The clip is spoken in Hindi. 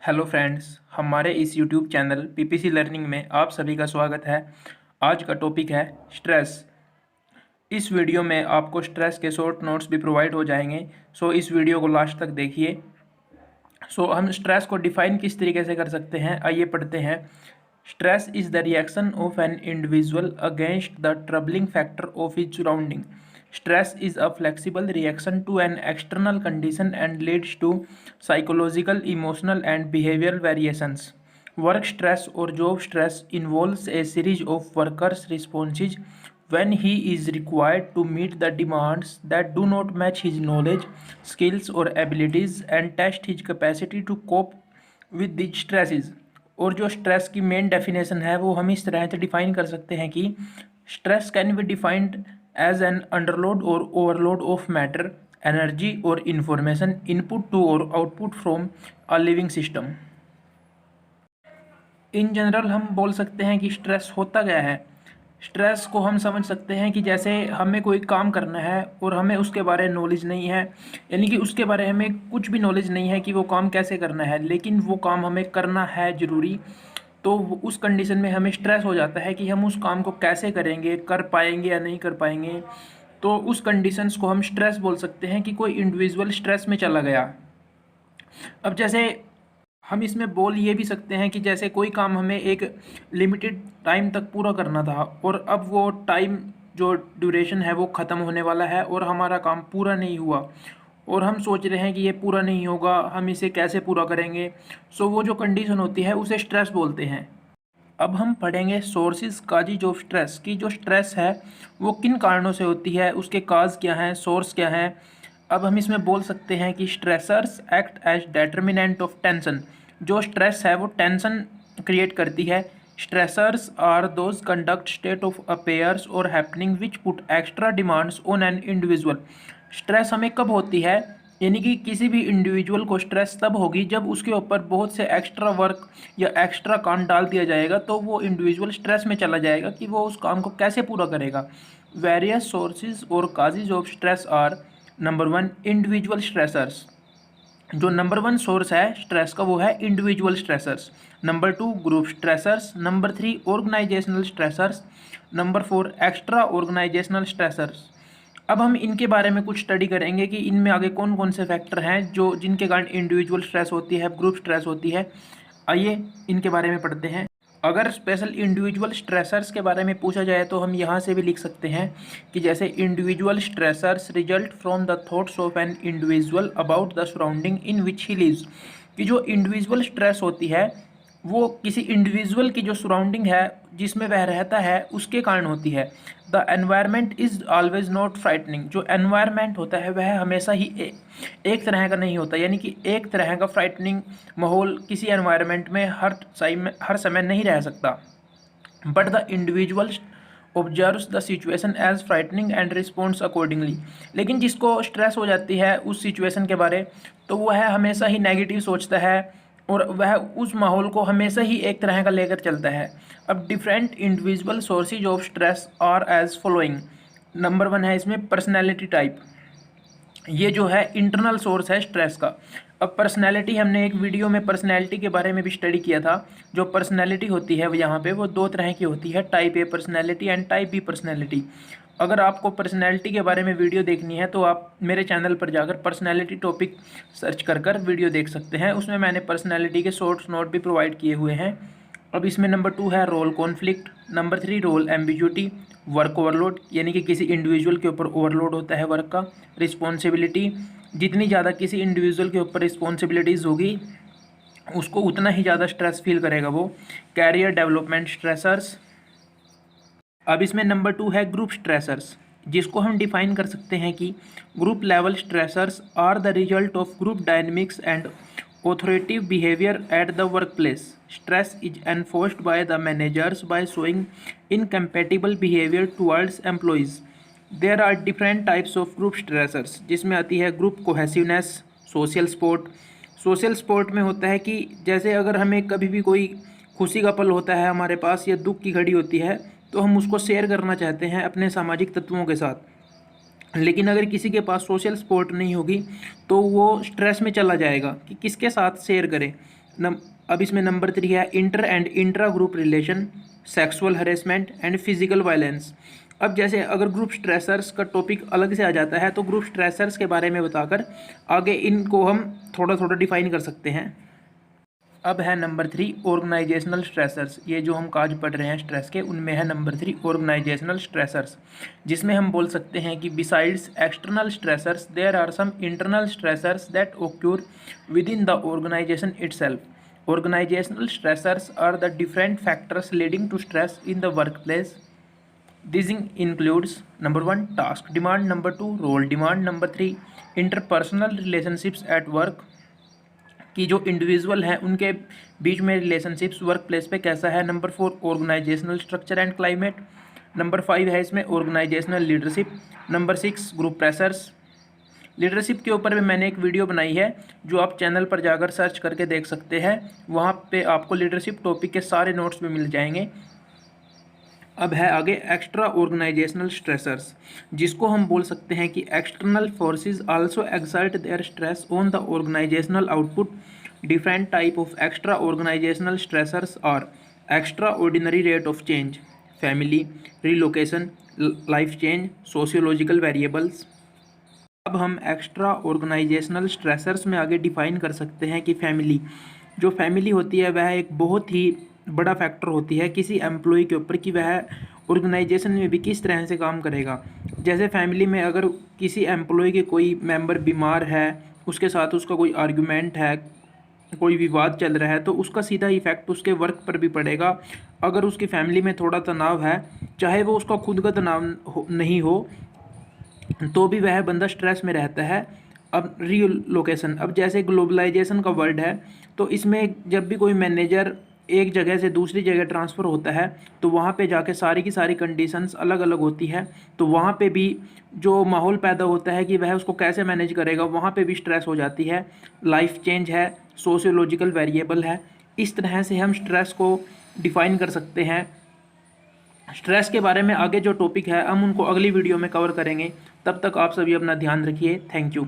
हेलो फ्रेंड्स, हमारे इस यूट्यूब चैनल पीपीसी लर्निंग में आप सभी का स्वागत है। आज का टॉपिक है स्ट्रेस। इस वीडियो में आपको स्ट्रेस के शॉर्ट नोट्स भी प्रोवाइड हो जाएंगे। सो इस वीडियो को लास्ट तक देखिए। हम स्ट्रेस को डिफाइन किस तरीके से कर सकते हैं, आइए पढ़ते हैं। Stress is the reaction of an individual against the troubling factor of his surrounding. Stress is a flexible reaction to an external condition and leads to psychological, emotional and behavioural variations. Work stress or job stress involves a series of workers' responses when he is required to meet the demands that do not match his knowledge, skills, or abilities and test his capacity to cope with these stresses. और जो स्ट्रेस की मेन डेफिनेशन है वो हम इस तरह से डिफाइन कर सकते हैं कि stress can be defined as an underload और ओवरलोड ऑफ मैटर, एनर्जी और इंफॉर्मेशन इनपुट टू और output from a living system. In general हम बोल सकते हैं कि स्ट्रेस होता क्या है। स्ट्रेस को हम समझ सकते हैं कि जैसे हमें कोई काम करना है और हमें उसके बारे में नॉलेज नहीं है, यानी कि उसके बारे में हमें कुछ भी नॉलेज नहीं है कि वो काम कैसे करना है, लेकिन वो काम हमें करना है ज़रूरी। तो उस कंडीशन में हमें स्ट्रेस हो जाता है कि हम उस काम को कैसे करेंगे, कर पाएंगे या नहीं कर पाएंगे। तो उस कंडीशंस को हम स्ट्रेस बोल सकते हैं कि कोई इंडिविजुअल स्ट्रेस में चला गया। अब जैसे हम इसमें बोल ये भी सकते हैं कि जैसे कोई काम हमें एक लिमिटेड टाइम तक पूरा करना था और अब वो टाइम जो ड्यूरेशन है वो ख़त्म होने वाला है और हमारा काम पूरा नहीं हुआ और हम सोच रहे हैं कि ये पूरा नहीं होगा, हम इसे कैसे पूरा करेंगे। सो वो जो कंडीशन होती है उसे स्ट्रेस बोलते हैं। अब हम पढ़ेंगे सोर्सेज काजेज ऑफ स्ट्रेस की जो स्ट्रेस है वो किन कारणों से होती है, उसके काज क्या हैं, सोर्स क्या हैं। अब हम इसमें बोल सकते हैं कि stressors act as determinant of tension. जो स्ट्रेस है वो टेंशन क्रिएट करती है। Stressors are those conduct state of affairs और happening which put extra demands on an individual. Stress हमें कब होती है, यानी कि किसी भी इंडिविजुअल को स्ट्रेस तब होगी जब उसके ऊपर बहुत से एक्स्ट्रा वर्क या एक्स्ट्रा काम डाल दिया जाएगा, तो वो इंडिविजुअल स्ट्रेस में चला जाएगा कि वो उस काम को कैसे पूरा करेगा। वेरियस सोर्सेज और causes of stress are: number 1 individual stressors. जो नंबर 1 सोर्स है स्ट्रेस का वो है individual stressors. Number 2 group stressors. Number 3 organisational stressors. Number 4 extra organisational stressors. अब हम इनके बारे में कुछ स्टडी करेंगे कि इनमें आगे कौन कौन से फैक्टर हैं जो जिनके कारण इंडिविजुअल स्ट्रेस होती है, ग्रुप स्ट्रेस होती है। आइए इनके बारे में पढ़ते हैं। अगर स्पेशल इंडिविजुअल स्ट्रेसर्स के बारे में पूछा जाए तो हम यहाँ से भी लिख सकते हैं कि जैसे individual stressors result from the thoughts of an individual about the surrounding in which he lives. कि जो इंडिविजुअल स्ट्रेस होती है वो किसी इंडिविजुअल की जो सराउंडिंग है जिसमें वह रहता है उसके कारण होती है। The environment is always not frightening. जो एनवायरनमेंट होता है वह हमेशा ही एक तरह का नहीं होता, यानी कि एक तरह का फ्राइटनिंग माहौल किसी एनवायरनमेंट में हर समय नहीं रह सकता। But the individual observes the situation as frightening and response accordingly. लेकिन जिसको स्ट्रेस हो जाती है उस सिचुएशन के बारे, तो वह हमेशा ही नेगेटिव सोचता है और वह उस माहौल को हमेशा ही एक तरह का लेकर चलता है। अब different individual sources of stress are as following. Number 1 है इसमें पर्सनैलिटी टाइप। ये जो है इंटरनल सोर्स है स्ट्रेस का। अब पर्सनैलिटी, हमने एक वीडियो में पर्सनैलिटी के बारे में भी स्टडी किया था। जो पर्सनैलिटी होती है यहाँ पे वो 2 तरह की होती है, type A personality and type B personality. अगर आपको पर्सनैलिटी के बारे में वीडियो देखनी है तो आप मेरे चैनल पर जाकर पर्सनैलिटी टॉपिक सर्च कर वीडियो देख सकते हैं। उसमें मैंने पर्सनैलिटी के शॉर्ट्स नोट भी प्रोवाइड किए हुए हैं। अब इसमें नंबर 2 है role conflict. Number 3 role ambiguity, work overload, यानी कि किसी इंडिविजुअल के ऊपर ओवरलोड होता है वर्क का। रिस्पॉन्सिबिलिटी, जितनी ज़्यादा किसी इंडिविजुअल के ऊपर रिस्पॉन्सिबिलिटीज़ होगी उसको उतना ही ज़्यादा स्ट्रेस फील करेगा वो। Career development stressors. अब इसमें नंबर 2 है ग्रुप स्ट्रेसर्स, जिसको हम डिफाइन कर सकते हैं कि group level stressors are the result of group dynamics and authoritative behavior at the workplace. Stress is enforced by the managers by showing incompatible behavior towards employees. There are different types of group stressors, जिसमें आती है group cohesiveness, social support. Social support में होता है कि जैसे अगर हमें कभी भी कोई खुशी का पल होता है हमारे पास या दुख की घड़ी होती है तो हम उसको शेयर करना चाहते हैं अपने सामाजिक तत्वों के साथ, लेकिन अगर किसी के पास सोशल सपोर्ट नहीं होगी तो वो स्ट्रेस में चला जाएगा कि किसके साथ शेयर करें। अब इसमें नंबर 3 है inter and intra group relation, sexual harassment and physical violence. अब जैसे अगर ग्रुप स्ट्रेसर्स का टॉपिक अलग से आ जाता है तो ग्रुप स्ट्रेसर्स के बारे में बताकर आगे इनको हम थोड़ा थोड़ा डिफाइन कर सकते हैं। अब है नंबर 3 ऑर्गेनाइजेशनल स्ट्रेसर्स। ये जो हम आज पढ़ रहे हैं स्ट्रेस के, उनमें है नंबर 3 ऑर्गेनाइजेशनल स्ट्रेसर्स, जिसमें हम बोल सकते हैं कि besides external stressors there are some internal stressors that occur within the organisation itself. Organisational stressors are the different factors leading to stress in the work place. This includes number 1 task demand, number 2 role demand, number 3 interpersonal relationships at work, कि जो इंडिविजुअल हैं उनके बीच में रिलेशनशिप्स वर्क प्लेस पे कैसा है, number 4 organisational structure and climate, number 5 है इसमें organisational leadership, number 6 group pressures. Leadership के ऊपर भी मैंने एक वीडियो बनाई है जो आप चैनल पर जाकर सर्च करके देख सकते हैं, वहाँ पे आपको लीडरशिप टॉपिक के सारे नोट्स भी मिल जाएंगे। अब है आगे एक्स्ट्रा ऑर्गेनाइजेशनल स्ट्रेसर्स, जिसको हम बोल सकते हैं कि external forces also exert their stress on the organisational output. Different type of extra organisational stressors are extraordinary rate of change, family, relocation, life change, sociological variables. अब हम एक्स्ट्रा ऑर्गेनाइजेशनल स्ट्रेसर्स में आगे डिफाइन कर सकते हैं कि फैमिली, जो फैमिली होती है वह एक बहुत ही बड़ा फैक्टर होती है किसी एम्प्लॉय के ऊपर कि वह ऑर्गेनाइजेशन में भी किस तरह से काम करेगा। जैसे फैमिली में अगर किसी एम्प्लॉय के कोई मेंबर बीमार है, उसके साथ उसका कोई आर्गुमेंट है, कोई विवाद चल रहा है, तो उसका सीधा इफेक्ट उसके वर्क पर भी पड़ेगा। अगर उसकी फैमिली में थोड़ा तनाव है, चाहे वो उसका खुद का तनाव नहीं हो, तो भी वह बंदा स्ट्रेस में रहता है। अब रीलोकेशन, अब जैसे ग्लोबलाइजेशन का वर्ड है, तो इसमें जब भी कोई मैनेजर एक जगह से दूसरी जगह ट्रांसफ़र होता है तो वहाँ पे जाके सारी की सारी कंडीशंस अलग अलग होती है, तो वहाँ पे भी जो माहौल पैदा होता है कि वह उसको कैसे मैनेज करेगा, वहाँ पे भी स्ट्रेस हो जाती है। लाइफ चेंज है, सोशियोलॉजिकल वेरिएबल है। इस तरह से हम स्ट्रेस को डिफ़ाइन कर सकते हैं। स्ट्रेस के बारे में आगे जो टॉपिक है हम उनको अगली वीडियो में कवर करेंगे। तब तक आप सभी अपना ध्यान रखिए। Thank you.